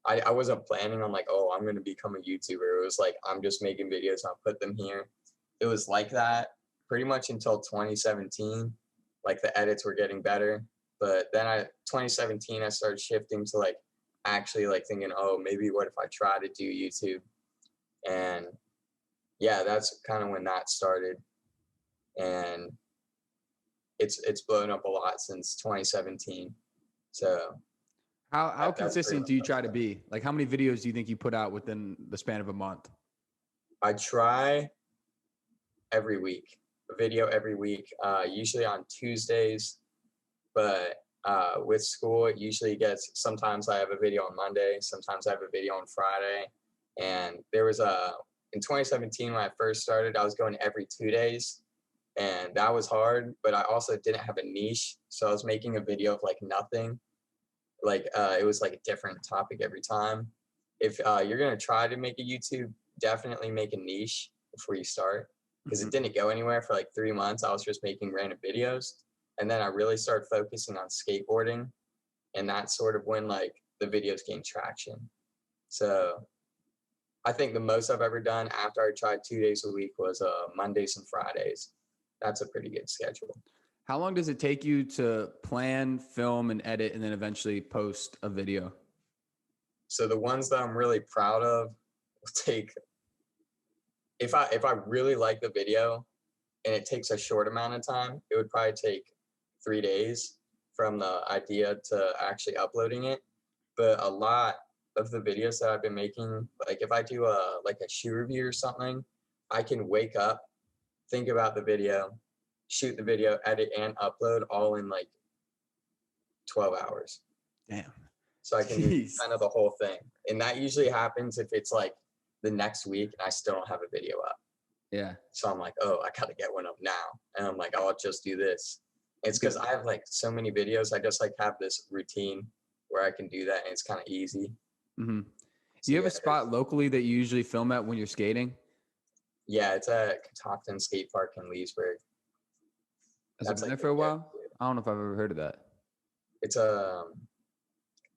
I wasn't planning on like, oh, I'm going to become a YouTuber. It was like, I'm just making videos. I'll put them here. It was like that pretty much until 2017. Like the edits were getting better. But then 2017, I started shifting to like actually like thinking, oh, maybe what if I try to do YouTube? And yeah, that's kind of when that started. And it's blown up a lot since 2017. So How that's pretty consistent much do you how it try to started. be? Like, how many videos do you think you put out within the span of a month? I try every week, a video every week, usually on Tuesdays, but with school, it usually gets, sometimes I have a video on Monday, sometimes I have a video on Friday. And there was in 2017, when I first started, I was going every 2 days. And that was hard, but I also didn't have a niche. So I was making a video of like nothing. Like it was like a different topic every time. If you're going to try to make a YouTube, definitely make a niche before you start, because it didn't go anywhere for like 3 months. I was just making random videos. And then I really started focusing on skateboarding. And that's sort of when like the videos gained traction. So I think the most I've ever done after I tried 2 days a week was Mondays and Fridays. That's a pretty good schedule. How long does it take you to plan, film, and edit, and then eventually post a video? So the ones that I'm really proud of will take, if I really like the video and it takes a short amount of time, it would probably take 3 days from the idea to actually uploading it. But a lot of the videos that I've been making, like if I do like a shoe review or something, I can wake up, think about the video, shoot the video, edit and upload all in like 12 hours. Damn. So I can do Jeez. kind of the whole thing. And that usually happens if it's like the next week and I still don't have a video up. Yeah. So I'm like, oh, I gotta get one up now. And I'm like, I'll just do this. It's because I have like so many videos. I just like have this routine where I can do that and it's kind of easy. Mm-hmm. Do So you have yeah, a spot locally that you usually film at when you're skating? yeah, it's at Catoctin Skatepark in Leesburg. Has it That's been there like for a while? I don't know if I've ever heard of that. it's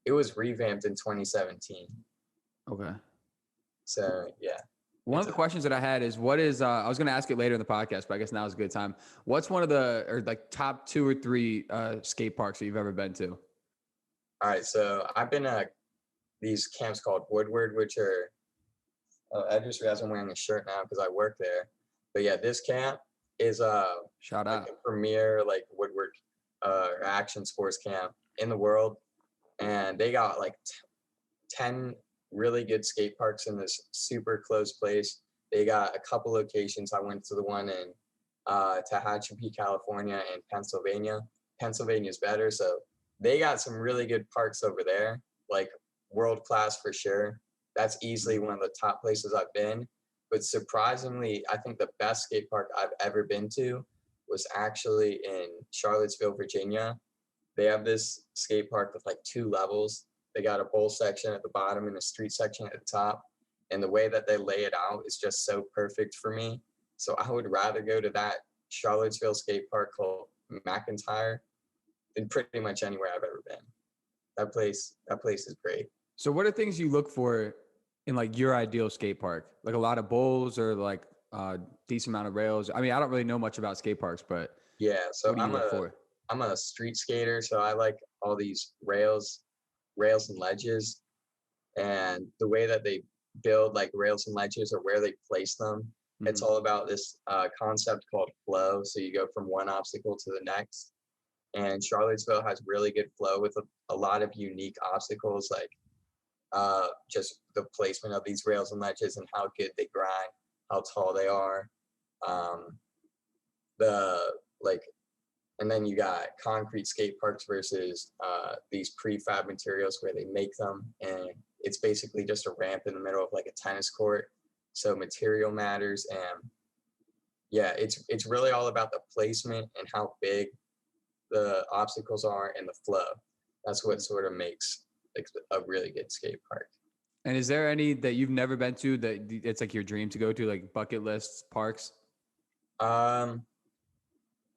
it was revamped in 2017. Okay. So yeah. One of the questions that I had is, what is, I was going to ask it later in the podcast, but I guess now is a good time. What's one of the, or like top 2 or 3 skate parks that you've ever been to? All right, so I've been at these camps called Woodward, which are, I just realized I'm wearing a shirt now because I work there. But yeah, this camp is Shout like out. a premier like woodwork action sports camp in the world, and they got like 10 really good skate parks in this super close place. They got a couple locations. I went to the one in Tehachapi, California, and Pennsylvania. Pennsylvania's better, so they got some really good parks over there, like world class for sure. That's easily one of the top places I've been. But surprisingly, I think the best skate park I've ever been to was actually in Charlottesville, Virginia. They have this skate park with like 2 levels. They got a bowl section at the bottom and a street section at the top. And the way that they lay it out is just so perfect for me. So I would rather go to that Charlottesville skate park called McIntyre than pretty much anywhere I've ever been. That place is great. So what are things you look for in like your ideal skate park? Like a lot of bowls or like decent amount of rails? I mean, I don't really know much about skate parks, but Yeah, so what do you look for? I'm a street skater, so I like all these and ledges, and the way that they build like rails and ledges or where they place them. It's all about this concept called flow. So you go from one obstacle to the next. And Charlottesville has really good flow with a lot of unique obstacles, like just the placement of these rails and ledges and how good they grind, how tall they are. The like And then you got concrete skate parks versus these prefab materials where they make them, and it's basically just a ramp in the middle of like a tennis court. So material matters, and yeah, it's really all about the placement and how big the obstacles are and the flow. That's what sort of makes like a really good skate park. And is there any that you've never been to that it's like your dream to go to, like bucket lists parks?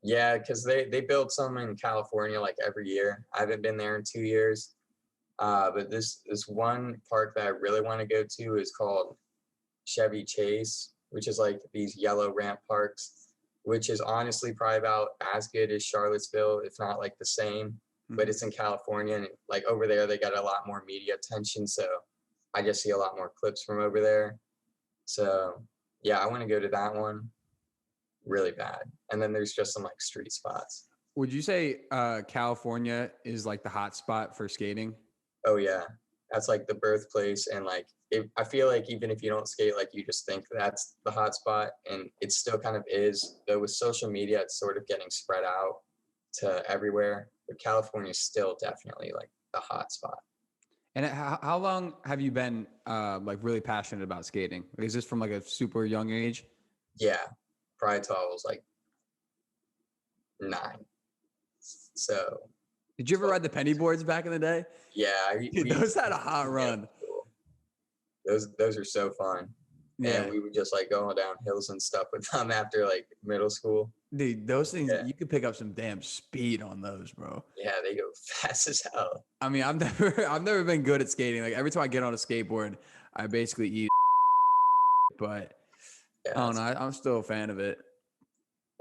Yeah, because they build some in California like every year. I haven't been there in 2 years. But this one park that I really want to go to is called Chevy Chase, which is like these yellow ramp parks, which is honestly probably about as good as Charlottesville, if not like the same. But it's in California, and like over there, they got a lot more media attention. So I just see a lot more clips from over there. So yeah, I want to go to that one really bad. And then there's just some like street spots. Would you say California is like the hot spot for skating? Oh yeah, that's like the birthplace, and like I feel like even if you don't skate, like you just think that's the hot spot, and it still kind of is. Though with social media, it's sort of getting spread out to everywhere. But California is still definitely like the hot spot. And how long have you been like really passionate about skating? Like, is this from like a super young age? Yeah, probably till I was like 9. So. Did you ever ride the penny boards back in the day? Yeah, Dude, those had a hot run. Those are so fun. Yeah. And we would just like go down hills and stuff with them after like middle school. Dude, those things, you could pick up some damn speed on those, bro. Yeah, they go fast as hell. I mean, I've never been good at skating. Like every time I get on a skateboard, I basically eat. But I don't know. I'm still a fan of it.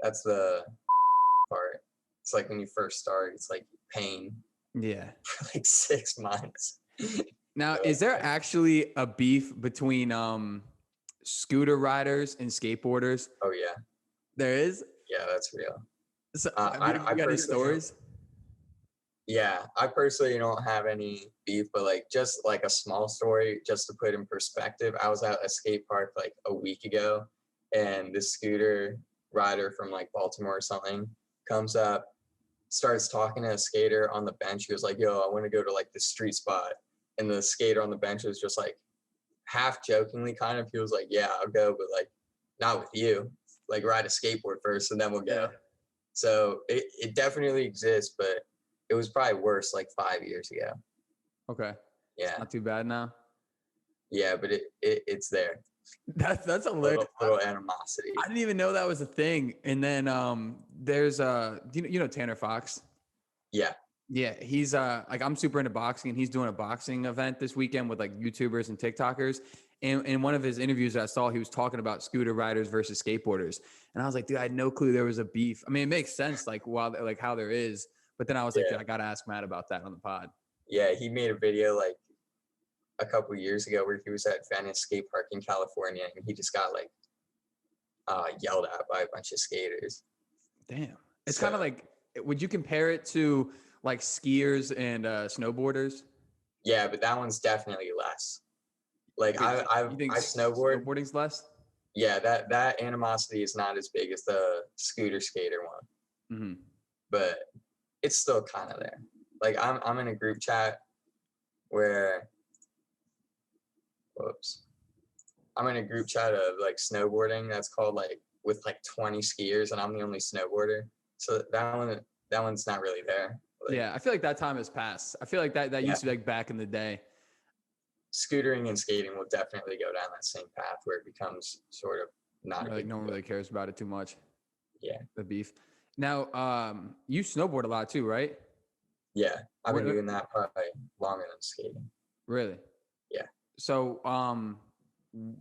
That's the part. It's like when you first start, it's like pain. Yeah. For like 6 months. Now, is there actually a beef between scooter riders and skateboarders? Oh yeah. There is? Yeah, that's real. So, I got any stories? Yeah, I personally don't have any beef, but like just like a small story, just to put in perspective. I was at a skate park like a week ago, and this scooter rider from like Baltimore or something comes up, starts talking to a skater on the bench. He was like, "Yo, I want to go to like the street spot," and the skater on the bench was just like, half jokingly, kind of. He was like, "Yeah, I'll go, but like not with you. Like ride a skateboard first, and then we'll go." So it definitely exists, but it was probably worse like 5 years ago. Okay. Yeah. It's not too bad now. Yeah, but it's there. That's a little animosity. I didn't even know that was a thing. And then there's you know Tanner Fox? Yeah. Yeah, he's like I'm super into boxing, and he's doing a boxing event this weekend with like YouTubers and TikTokers. And in one of his interviews that I saw, he was talking about scooter riders versus skateboarders. And I was like, dude, I had no clue there was a beef. I mean, it makes sense like how there is. But then I was like, dude, I got to ask Matt about that on the pod. Yeah, he made a video like a couple years ago where he was at Venice Skate Park in California, and he just got like yelled at by a bunch of skaters. Damn. It's kind of like, would you compare it to like skiers and snowboarders? Yeah, but that one's definitely less. Like I snowboard. Snowboarding's less? Yeah, that animosity is not as big as the scooter skater one. Mm-hmm. But it's still kind of there. Like I'm in a group chat where I'm in a group chat of like snowboarding that's called like with like 20 skiers, and I'm the only snowboarder. So that one's not really there. Like, yeah, I feel like that time has passed. I feel like that used to be like back in the day. Scootering and skating will definitely go down that same path where it becomes sort of not like no one really cares about it too much. Yeah. The beef. Now, you snowboard a lot too, right? Yeah, I've been doing that probably longer than skating. Really? Yeah. So,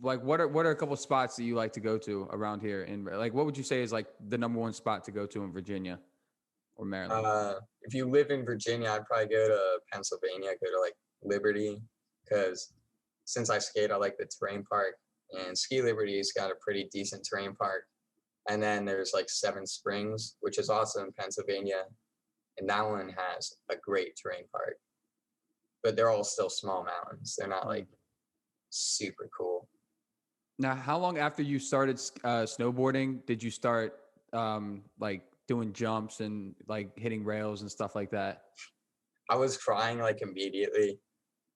like, what are a couple of spots that you like to go to around here? And like, what would you say is like the number one spot to go to in Virginia or Maryland? If you live in Virginia, I'd probably go to Pennsylvania, go to like Liberty, because since I skate, I like the terrain park, and Ski Liberty's got a pretty decent terrain park. And then there's like Seven Springs, which is also in Pennsylvania, and that one has a great terrain park. But they're all still small mountains. They're not like super cool. Now, how long after you started snowboarding did you start like doing jumps and like hitting rails and stuff like that? I was crying like immediately.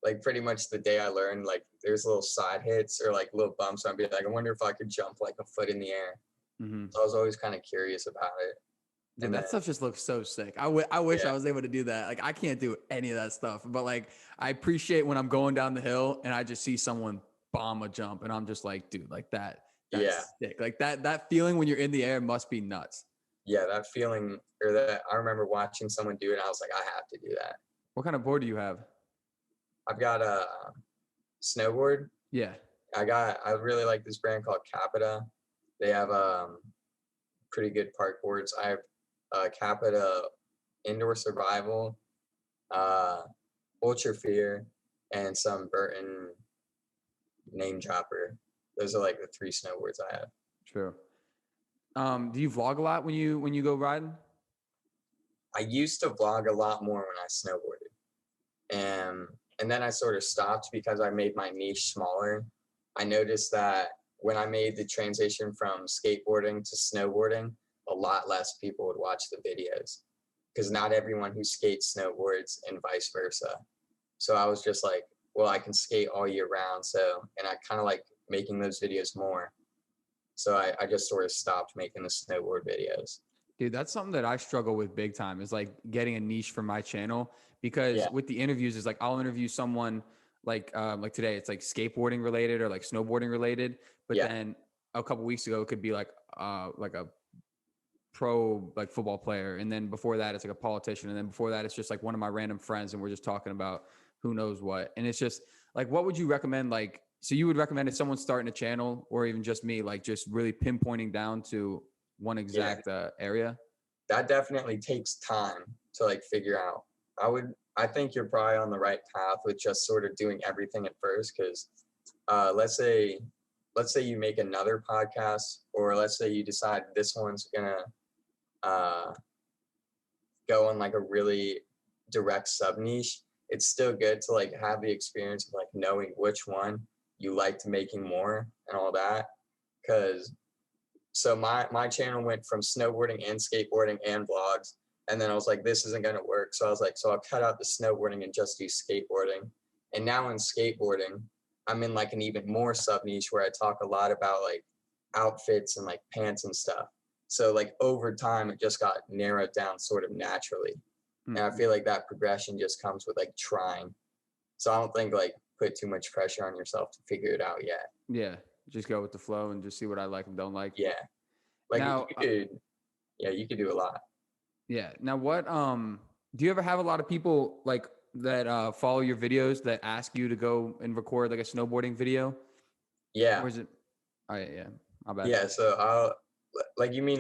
Like pretty much the day I learned, like there's little side hits or like little bumps. I'd be like, I wonder if I could jump like a foot in the air. Mm-hmm. So I was always kind of curious about it. Dude, and that stuff just looks so sick. I wish I was able to do that. Like I can't do any of that stuff, but like I appreciate when I'm going down the hill and I just see someone bomb a jump and I'm just like, dude, like that's sick. Like that feeling when you're in the air must be nuts. Yeah, that feeling, or that I remember watching someone do it and I was like, I have to do that. What kind of board do you have? I've got a snowboard. Yeah. I really like this brand called Capita. They have pretty good park boards. I have Capita Indoor Survival, uh, Ultra Fear, and some Burton Name Dropper. Those are like the 3 snowboards I have. True. Do you vlog a lot when you go riding? I used to vlog a lot more when I snowboarded, and then I sort of stopped because I made my niche smaller. I noticed that when I made the transition from skateboarding to snowboarding, a lot less people would watch the videos because not everyone who skates snowboards and vice versa. So I was just like, well, I can skate all year round. And I kind of like making those videos more. So I just sort of stopped making the snowboard videos. Dude, that's something that I struggle with big time is like getting a niche for my channel because with the interviews is like I'll interview someone like today it's like skateboarding related or like snowboarding related, but then a couple weeks ago it could be like a pro like football player, and then before that it's like a politician, and then before that it's just like one of my random friends and we're just talking about who knows what. And it's just like, what would you recommend? Like, so you would recommend if someone's starting a channel or even just me, like just really pinpointing down to one exact area? That definitely takes time to like figure out. I think you're probably on the right path with just sort of doing everything at first. Cause let's say you make another podcast, or let's say you decide this one's gonna go on like a really direct sub niche. It's still good to like have the experience of like knowing which one you like to making more and all that. Cause so my channel went from snowboarding and skateboarding and vlogs. And then I was like, this isn't going to work. So I was like, so I'll cut out the snowboarding and just do skateboarding. And now in skateboarding, I'm in like an even more sub niche where I talk a lot about like outfits and like pants and stuff. So like over time, it just got narrowed down sort of naturally. And I feel like that progression just comes with like trying. So I don't think like put too much pressure on yourself to figure it out yet. Yeah. Just go with the flow and just see what I like and don't like. Yeah. Like now, you could do a lot. Yeah. Now what, do you ever have a lot of people like that follow your videos that ask you to go and record like a snowboarding video? Yeah. Or is it, oh yeah. My bad. Yeah. So I'll like, you mean,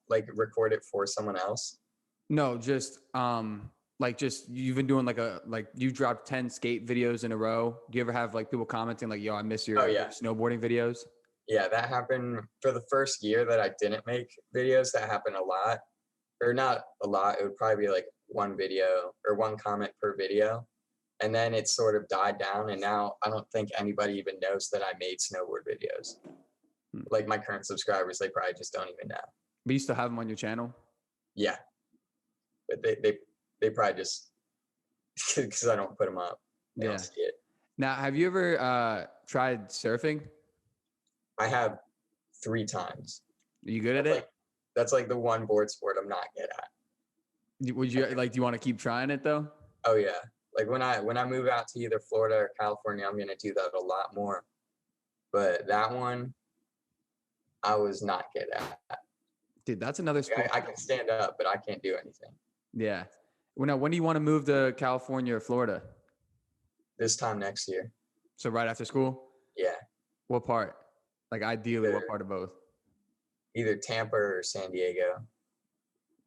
like record it for someone else? No, just, like just you've been doing like you dropped 10 skate videos in a row. Do you ever have like people commenting like, yo, I miss your snowboarding videos? Yeah, that happened for the first year that I didn't make videos. That happened a lot, or not a lot. It would probably be like one video or one comment per video. And then it sort of died down. And now I don't think anybody even knows that I made snowboard videos. Like my current subscribers, they probably just don't even know. But you still have them on your channel? Yeah. But they probably just, because I don't put them up. They don't see it. Now, have you ever tried surfing? I have 3 times. Are you good at it? That's like the one board sport I'm not good at. Would you like, do you want to keep trying it though? Oh yeah. Like when I move out to either Florida or California, I'm going to do that a lot more. But that one, I was not good at. Dude, that's another sport. I can stand up, but I can't do anything. Yeah. Well, now, when do you want to move to California or Florida? This time next year. So right after school? Yeah. What part? Like ideally, what part of both? Either Tampa or San Diego.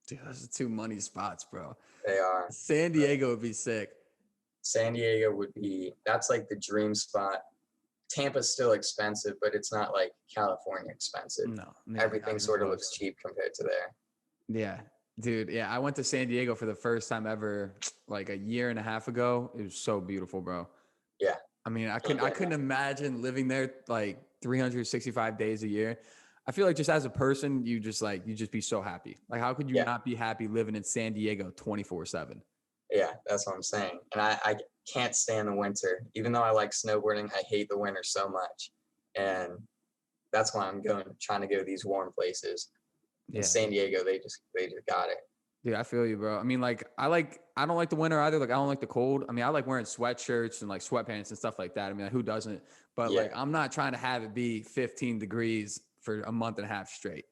Dude, those are 2 money spots, bro. They are. San Diego would be sick. San Diego that's like the dream spot. Tampa's still expensive, but it's not like California expensive. No. Everything sort of looks cheap compared to there. Yeah. Dude, yeah, I went to San Diego for the first time ever like a year and a half ago. It was so beautiful, bro. Yeah. I mean, I couldn't imagine living there like 365 days a year. I feel like just as a person, you just be so happy. Like, how could you not be happy living in San Diego 24/7? Yeah, that's what I'm saying. And I can't stand the winter. Even though I like snowboarding, I hate the winter so much. And that's why I'm trying to go to these warm places. In San Diego, they just got it. Dude, I feel you, bro. I mean, like, I don't like the winter either. Like, I don't like the cold. I mean, I like wearing sweatshirts and like sweatpants and stuff like that. I mean, like, who doesn't? But like, I'm not trying to have it be 15 degrees for a month and a half straight.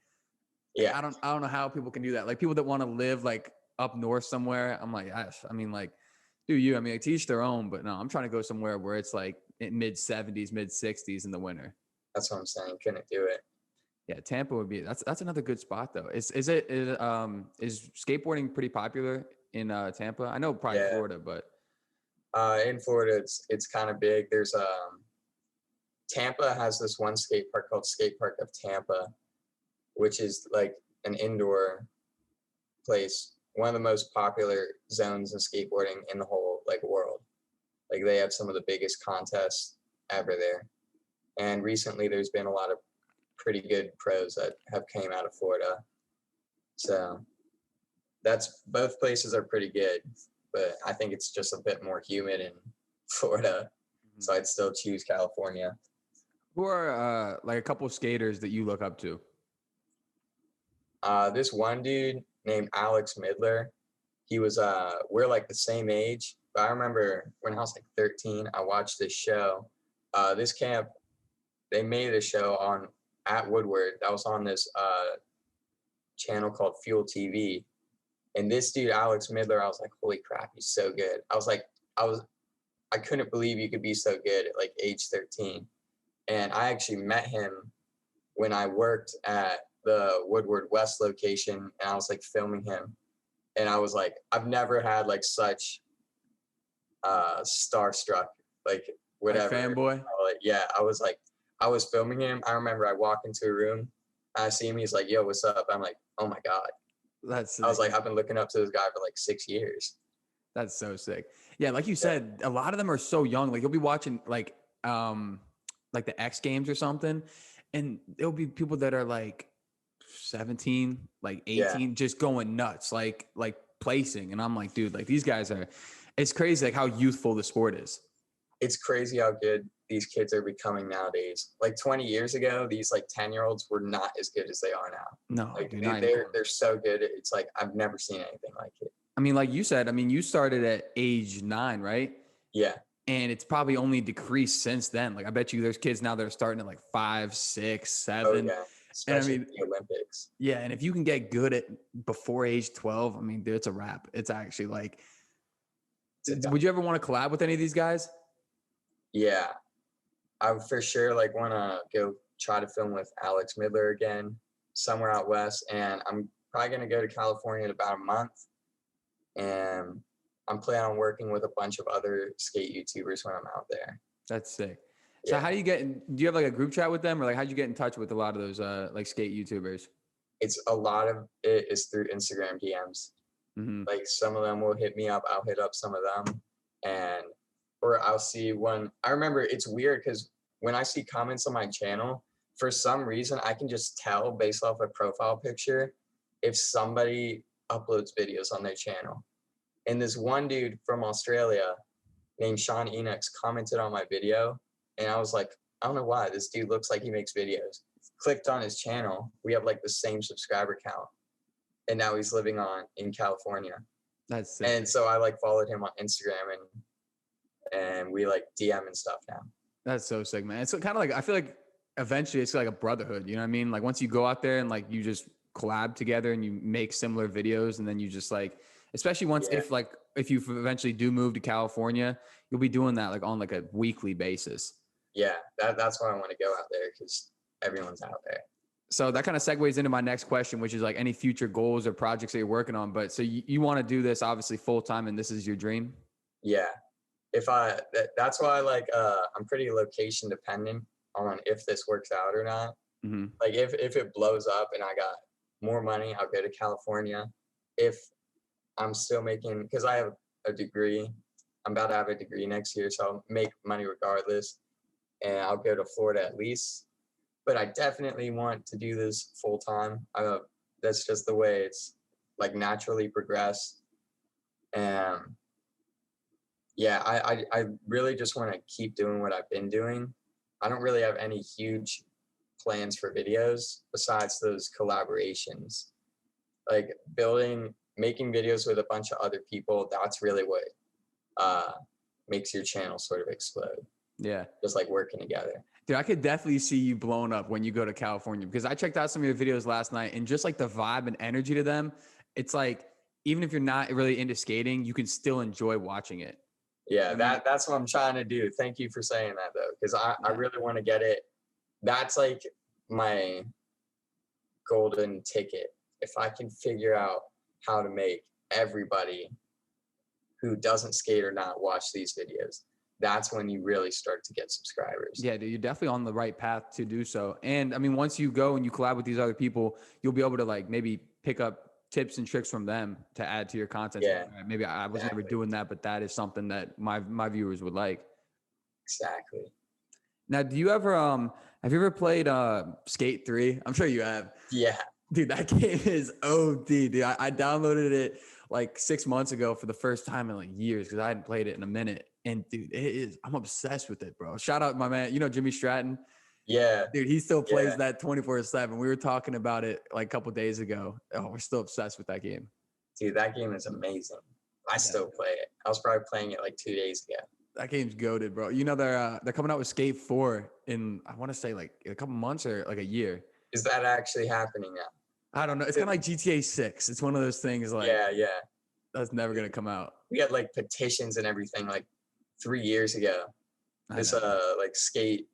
Like, Yeah. I don't know how people can do that. Like people that want to live like up north somewhere. I'm like, I mean, like, Do you? I mean, like, to each their own, but no, I'm trying to go somewhere where it's like mid 70s, mid 60s in the winter. That's what I'm saying. Couldn't do it. Yeah, Tampa would be that's another good spot though. Is skateboarding pretty popular in Tampa? I know probably Yeah. Florida, but In Florida, it's kind of big. There's Tampa has this one skate park called Skatepark of Tampa, which is like an indoor place, one of the most popular zones in skateboarding in the whole like world. Like they have some of the biggest contests ever there. And recently there's been a lot of pretty good pros that have came out of Florida. So that's both places are pretty good, but I think it's just a bit more humid in Florida. So I'd still choose California. who are like a couple of skaters that you look up to? This one dude named Alex Midler, he was we're like the same age, but I remember when I was like 13, I watched this show. This camp, they made a show on at Woodward that was on this channel called Fuel TV. And this dude, Alex Midler, I was like, holy crap, he's so good. I couldn't believe you could be so good at like age 13. And I actually met him when I worked at the Woodward West location, and I was like filming him. And I was like, I've never had like such starstruck, like whatever. Like fanboy? Yeah, I was filming him. I remember I walked into a room, I see him, he's like, yo, what's up? I'm like, oh my God. That's sick. I was like, I've been looking up to this guy for like 6 years. That's so sick. Yeah, like you said, a lot of them are so young. Like you'll be watching like the X Games or something, and there'll be people that are like 17, like 18, just going nuts, like placing. And I'm like, dude, like these guys are, it's crazy like how youthful the sport is. It's crazy how good these kids are becoming nowadays. Like 20 years ago, these like 10-year-olds were not as good as they are now. No, Like dude, they're so good. It's like I've never seen anything like it. I mean, like you said, I mean, you started at age 9, right? Yeah. And it's probably only decreased since then. Like I bet you there's kids now that are starting at like 5, 6, 7. Oh yeah. Especially and I mean, the Olympics. Yeah, and if you can get good at before age 12, I mean, dude, it's a wrap. It's actually like, would you ever want to collab with any of these guys? Yeah, I would for sure like want to go try to film with Alex Midler again somewhere out west, and I'm probably gonna go to California in about a month, and I'm planning on working with a bunch of other skate YouTubers when I'm out there. That's sick. So how do you do you have like a group chat with them, or like how'd you get in touch with a lot of those like skate YouTubers? It's a lot of it is through Instagram DMs. Mm-hmm. Like some of them will hit me up, I'll hit up some of them, or I'll see one. I remember it's weird because when I see comments on my channel, for some reason I can just tell based off a profile picture if somebody uploads videos on their channel. And this one dude from Australia named Sean Enox commented on my video, and I was like, I don't know why, this dude looks like he makes videos. Clicked on his channel, we have like the same subscriber count, and now he's living in California. That's sick. And so I like followed him on Instagram, and we like DM and stuff now. That's so sick, man. It's kind of like, I feel like eventually it's like a brotherhood, you know what I mean? Like once you go out there and like you just collab together and you make similar videos, and then you just like, especially once if you eventually do move to California, you'll be doing that like on like a weekly basis. Yeah, that's why I want to go out there, because everyone's out there. So that kind of segues into my next question, which is like any future goals or projects that you're working on. But so you want to do this obviously full time, and this is your dream? Yeah. That's why I'm pretty location dependent on if this works out or not. Mm-hmm. Like if it blows up and I got more money, I'll go to California. If I'm still making, because I have a degree, I'm about to have a degree next year, so I'll make money regardless, and I'll go to Florida at least. But I definitely want to do this full time. That's just the way it's like naturally progressed. And yeah, I really just want to keep doing what I've been doing. I don't really have any huge plans for videos besides those collaborations. Like making videos with a bunch of other people, that's really what makes your channel sort of explode. Yeah. Just like working together. Dude, I could definitely see you blowing up when you go to California, because I checked out some of your videos last night, and just like the vibe and energy to them, it's like, even if you're not really into skating, you can still enjoy watching it. Yeah, I mean, that's what I'm trying to do. Thank you for saying that though, because I yeah. really want to get it. That's like my golden ticket. If I can figure out how to make everybody who doesn't skate or not watch these videos, that's when you really start to get subscribers. Yeah, dude, you're definitely on the right path to do so. And I mean, once you go and you collab with these other people, you'll be able to like maybe pick up tips and tricks from them to add to your content. Yeah, Maybe I was never exactly. doing that, but that is something that my viewers would like. Exactly. Now, do you ever have you ever played Skate 3? I'm sure you have. Yeah. Dude, that game is OD, dude. I downloaded it like 6 months ago for the first time in like years because I hadn't played it in a minute. And dude, I'm obsessed with it, bro. Shout out my man, Jimmy Stratton. Yeah. Dude, he still plays Yeah. that 24/7. We were talking about it like a couple days ago. Oh, we're still obsessed with that game. Dude, that game is amazing. I still play it. I was probably playing it like 2 days ago. That game's goated, bro. You know they're coming out with Skate 4 in I want to say like a couple months or like a year. Is that actually happening now? I don't know. It's kind of like GTA 6. It's one of those things like Yeah. that's never gonna come out. We had like petitions and everything like 3 years ago. This like skate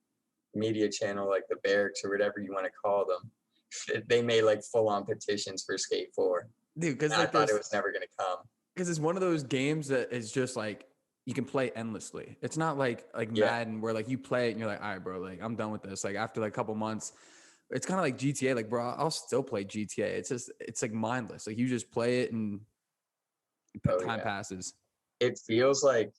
media channel, like the Barracks or whatever you want to call them, they made like full on petitions for Skate 4. Dude, because I thought it was never gonna come. Because it's one of those games that is just like you can play endlessly. It's not like Madden where like you play it and you're like, all right, bro, like I'm done with this. Like after like a couple months, it's kind of like GTA. Like, bro, I'll still play GTA. It's like mindless. Like you just play it and time passes. It feels like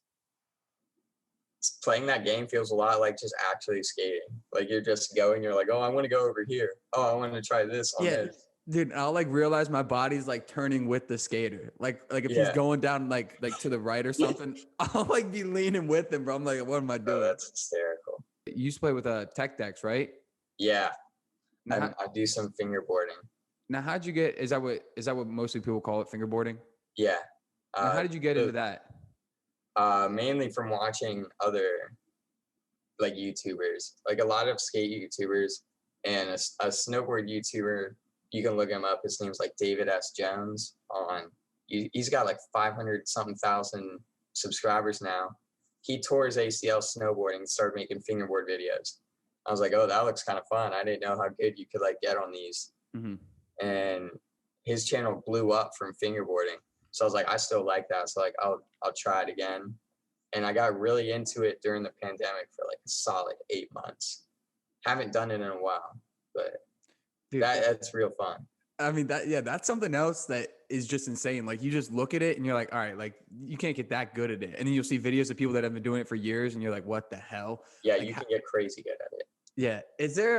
playing that game feels a lot like just actually skating. Like you're just going, you're like, oh, I want to go over here. Oh, I want to try this on this. Dude, I'll like realize my body's like turning with the skater. Like if he's going down like to the right or something, I'll like be leaning with him, bro. I'm like, what am I doing? Oh, that's hysterical. You used to play with tech decks, right? Yeah. I do some fingerboarding. Now, how'd you get? Is that what mostly people call it, fingerboarding? Yeah. How did you get into that? Mainly from watching other like YouTubers, like a lot of skate YouTubers and a snowboard YouTuber. You can look him up. His name's like David S. Jones he's got like 500 something thousand subscribers now. He tore his ACL snowboarding and started making fingerboard videos. I was like, oh, that looks kind of fun. I didn't know how good you could like get on these. Mm-hmm. And his channel blew up from fingerboarding. So I was like, I still like that. So like, I'll try it again. And I got really into it during the pandemic for like a solid 8 months. Haven't done it in a while, but dude, that's real fun. I mean, that's something else that is just insane. Like you just look at it and you're like, all right, like you can't get that good at it. And then you'll see videos of people that have been doing it for years and you're like, what the hell? Yeah, like, you can get crazy good at it. Yeah. Is there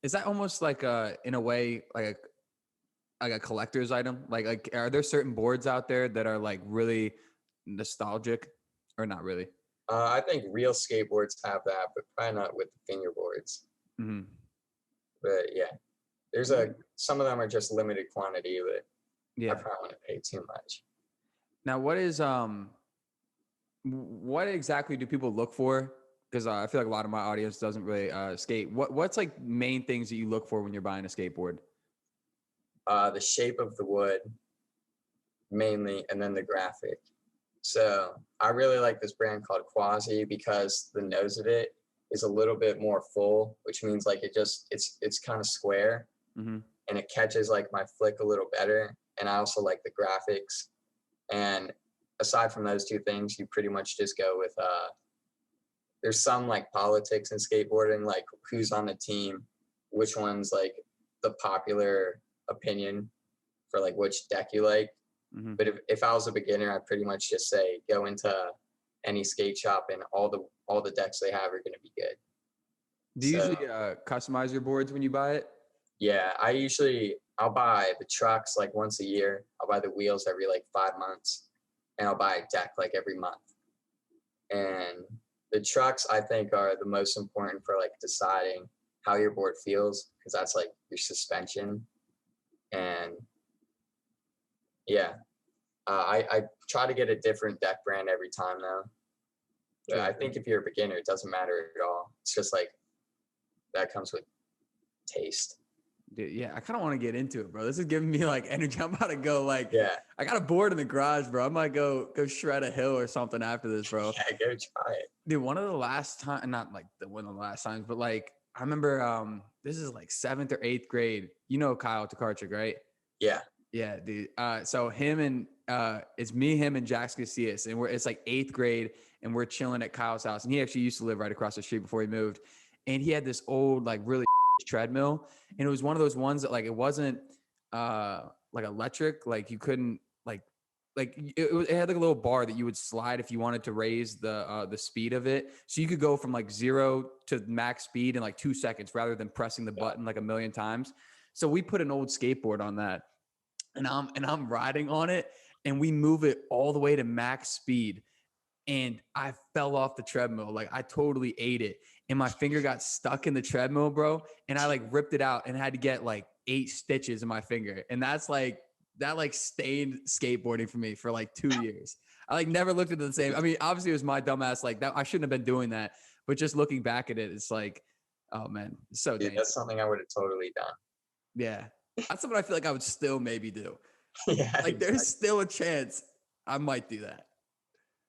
is that almost like in a way like a collector's item? Like are there certain boards out there that are like really nostalgic or not really? I think real skateboards have that, but probably not with the fingerboards. Mm-hmm. But yeah, there's some of them are just limited quantity, but I probably wouldn't pay too much. Now, what exactly do people look for? Because I feel like a lot of my audience doesn't really skate. What's like main things that you look for when you're buying a skateboard? The shape of the wood, mainly, and then the graphic. So I really like this brand called Quasi because the nose of it is a little bit more full, which means like it's kind of square, mm-hmm. and it catches like my flick a little better. And I also like the graphics. And aside from those two things, you pretty much just go with there's some like politics in skateboarding, like who's on the team, which one's like the popular opinion for like which deck you like. Mm-hmm. But if I was a beginner, I'd pretty much just say go into any skate shop and all the decks they have are going to be good. Do you usually customize your boards when you buy it? Yeah, I'll buy the trucks like once a year. I'll buy the wheels every like 5 months, and I'll buy a deck like every month. And the trucks I think are the most important for like deciding how your board feels, because that's like your suspension. And yeah, I try to get a different deck brand every time though. But I think if you're a beginner, it doesn't matter at all. It's just like that comes with taste. Dude, yeah, I kind of want to get into it, bro. This is giving me like energy. I'm about to go like, Yeah, I got a board in the garage, bro. I might go shred a hill or something after this, bro. yeah, go try it. Dude, one of the last time, not like one of the last times, but like I remember this is like 7th or 8th grade. You know Kyle Tokarczyk, right? Yeah, Yeah, dude. So him and it's me, him, and Jax Casillas, and it's like 8th grade, and we're chilling at Kyle's house, and he actually used to live right across the street before he moved, and he had this old like really treadmill, and it was one of those ones that like it wasn't like electric, like you couldn't it had like a little bar that you would slide if you wanted to raise the speed of it, so you could go from like 0 to max speed in like 2 seconds rather than pressing the button like a million times. So we put an old skateboard on that, and I'm riding on it, and we move it all the way to max speed, and I fell off the treadmill. Like I totally ate it, and my finger got stuck in the treadmill, bro, and I like ripped it out and had to get like 8 stitches in my finger, and that like stained skateboarding for me for like 2 years. I like never looked at it the same. I mean, obviously it was my dumbass, like that I shouldn't have been doing that, but just looking back at it, it's like, oh man, it's so dude, dangerous. that's something I would have totally done. Yeah, that's something I feel like I would still maybe do. Yeah, Like there's still a chance I might do that.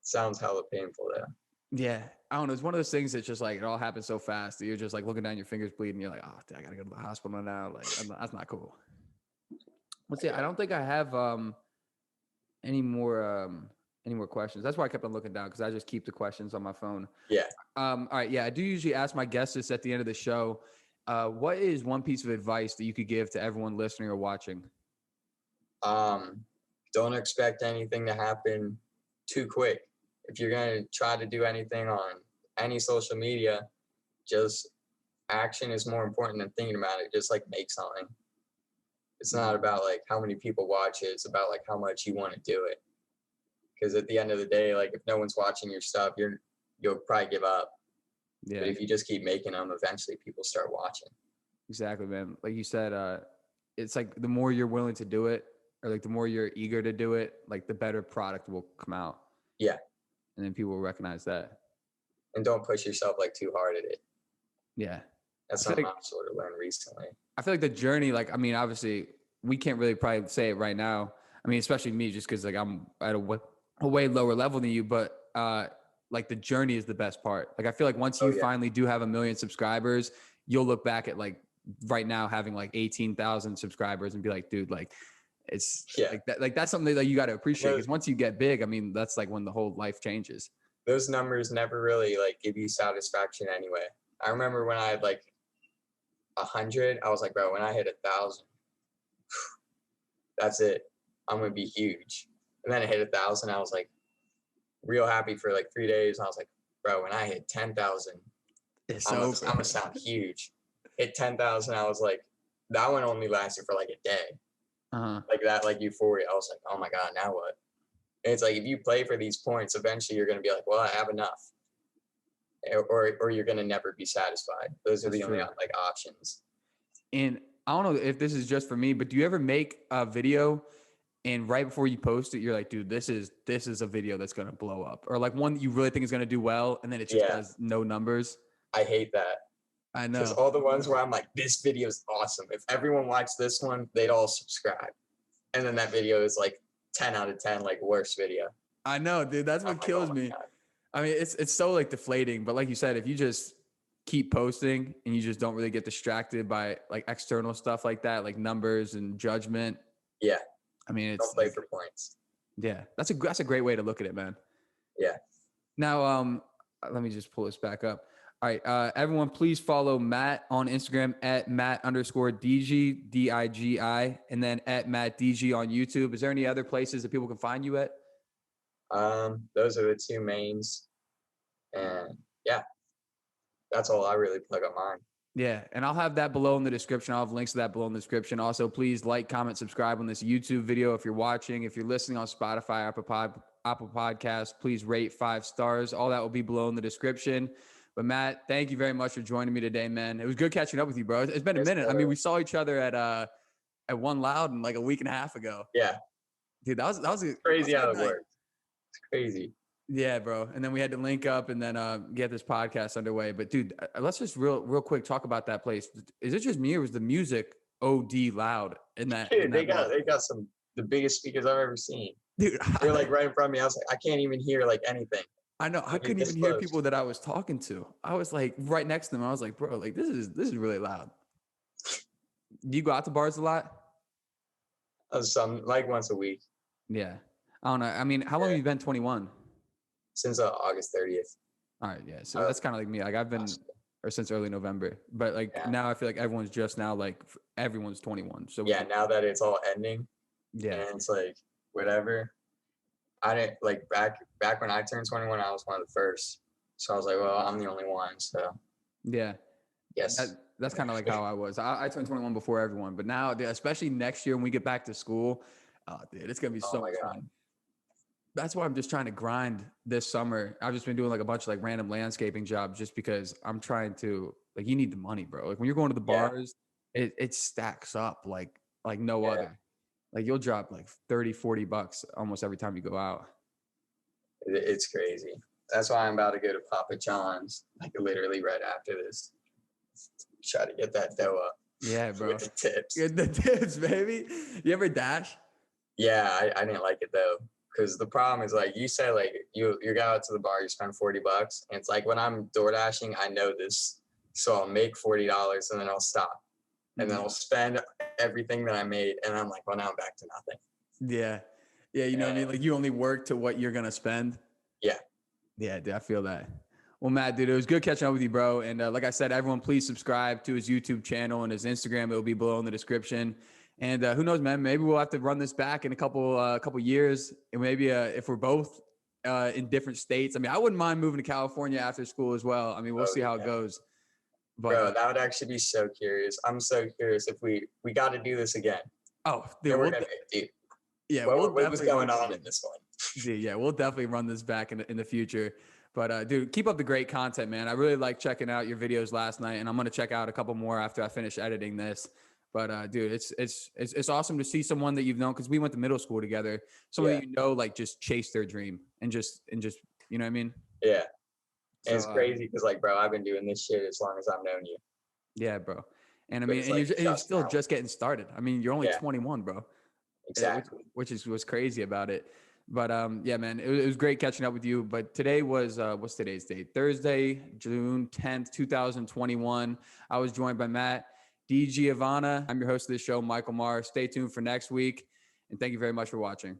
sounds hella painful though. Yeah, I don't know. It's one of those things that's just like it all happens so fast that you're just like looking down, your fingers bleeding. You're like, oh, I gotta go to the hospital now. Like that's not cool. Let's see. I don't think I have any more questions. That's why I kept on looking down, because I just keep the questions on my phone. Yeah. All right. Yeah, I do usually ask my guests this at the end of the show. What is one piece of advice that you could give to everyone listening or watching? Don't expect anything to happen too quick. If you're going to try to do anything on any social media, just action is more important than thinking about it. Just like make something. It's not about like how many people watch it. It's about like how much you want to do it. Because at the end of the day, like if no one's watching your stuff, you'll probably give up. Yeah. But if you just keep making them, eventually people start watching. Exactly, man. Like you said, it's like the more you're willing to do it, or like the more you're eager to do it, like the better product will come out. Yeah. And then people will recognize that. And don't push yourself like too hard at it. Yeah. That's something I've sort of learned recently. I feel like the journey, like, I mean, obviously we can't really probably say it right now. I mean, especially me, just because like I'm at a way lower level than you, but like the journey is the best part. Like I feel like once you finally do have 1 million subscribers, you'll look back at like right now having like 18,000 subscribers and be like, dude, like it's like that, like that's something that you got to appreciate, because once you get big, I mean, that's like when the whole life changes. Those numbers never really like give you satisfaction anyway. I remember when I had like 100, I was like, bro, when I hit 1,000, that's it. I'm gonna be huge. And then I hit 1,000. I was like real happy for like 3 days. And I was like, bro, when I hit 10,000, I'm gonna sound huge. Hit 10,000. I was like, that one only lasted for like a day. Like that, like euphoria. I was like, oh my God, now what? And it's like, if you play for these points, eventually you're going to be like, well, I have enough. Or you're going to never be satisfied. Those are the only like options. And I don't know if this is just for me, but do you ever make a video and right before you post it, you're like, dude, this is a video that's going to blow up, or like one that you really think is going to do well, and then it just has no numbers? I hate that. I know. Because all the ones where I'm like, this video is awesome. If everyone watched this one, they'd all subscribe. And then that video is like 10 out of 10, like worst video. I know, dude. That's what kills me. God. I mean, it's so like deflating, but like you said, if you just keep posting and you just don't really get distracted by like external stuff like that, like numbers and judgment. Yeah. I mean, it's don't play for points. Yeah. That's a great way to look at it, man. Yeah. Now, let me just pull this back up. All right, everyone, please follow Matt on Instagram at Matt_DG, DIGI, and then at MattDG on YouTube. Is there any other places that people can find you at? Those are the two mains. And yeah, that's all I really plug on mine. Yeah, and I'll have that below in the description. I'll have links to that below in the description. Also, please like, comment, subscribe on this YouTube video if you're watching. If you're listening on Spotify, Apple Podcasts, please rate 5 stars. All that will be below in the description. But Matt, thank you very much for joining me today, man. It was good catching up with you, bro. It's been a minute. I mean, we saw each other at One Loud like a week and a half ago. Yeah. Dude, that was crazy how it worked. It's crazy. Yeah, bro. And then we had to link up and then get this podcast underway. But dude, let's just real quick talk about that place. Is it just me, or was the music OD loud in that. Dude, in they that got bar. the biggest speakers I've ever seen. Dude, They're like right in front of me. I was like, I can't even hear like anything. I know. I Like couldn't this even hear close. people that I was talking to. I was like right next to them. I was like, bro, like this is really loud. Do you go out to bars a lot? Some like once a week. Yeah. I don't know. I mean, how long Yeah. have you been 21? Since August 30th. All right. Yeah. So Uh, that's kind of like me. Like I've been, or since early November, but like Yeah. now I feel like everyone's just now, like everyone's 21. So Yeah, now that it's all ending yeah. and it's like whatever. I didn't like back when I turned 21, I was one of the first. So I was like, well, I'm the only one. So Yeah. yes. That's kind of like how I was. I turned 21 before everyone, but now, dude, especially next year when we get back to school, dude, it's going to be so Oh my much God. fun. That's why I'm just trying to grind this summer. I've just been doing like a bunch of like random landscaping jobs just because I'm trying to, like, you need the money, bro. Like when you're going to the Yeah. bars, it stacks up like no Yeah. other. Like you'll drop like 30, $40 almost every time you go out. It's crazy. That's why I'm about to go to Papa John's, like literally right after this. Try to get that dough up. Yeah, bro. With the tips. Get the tips, baby. You ever dash? Yeah, I didn't like it though. Because the problem is like you said, like you go out to the bar, you spend $40. And it's like when I'm door dashing, I know this. So I'll make $40 and then I'll stop. And then I'll spend everything that I made. And I'm like, well, now I'm back to nothing. Yeah. Yeah, you know what I mean? Like you only work to what you're gonna spend. Yeah. Yeah, dude, I feel that. Well, Matt, dude, it was good catching up with you, bro. And like I said, everyone, please subscribe to his YouTube channel and his Instagram. It'll be below in the description. And who knows, man? Maybe we'll have to run this back in a couple years, and maybe if we're both in different states. I mean, I wouldn't mind moving to California after school as well. I mean, we'll see how it goes. But Bro, that would actually be so curious. I'm so curious if we got to do this again. Oh, dude, Dude, yeah, what was going on in this one? Dude, yeah, we'll definitely run this back in the future. But dude, keep up the great content, man. I really like checking out your videos last night, and I'm gonna check out a couple more after I finish editing this. But dude, it's awesome to see someone that you've known, because we went to middle school together. Someone that you know, like, just chase their dream and just you know what I mean? Yeah. So, and it's crazy because like, bro, I've been doing this shit as long as I've known you. Yeah, bro. And I But mean, it's and like you're still just getting started. I mean, you're only 21, bro. Exactly. Which is what's crazy about it. But yeah, man, it was great catching up with you. But today was what's today's date? Thursday, June 10th, 2021. I was joined by Matt DiGiovanna. I'm your host of this show, Michael Maher. Stay tuned for next week, and thank you very much for watching.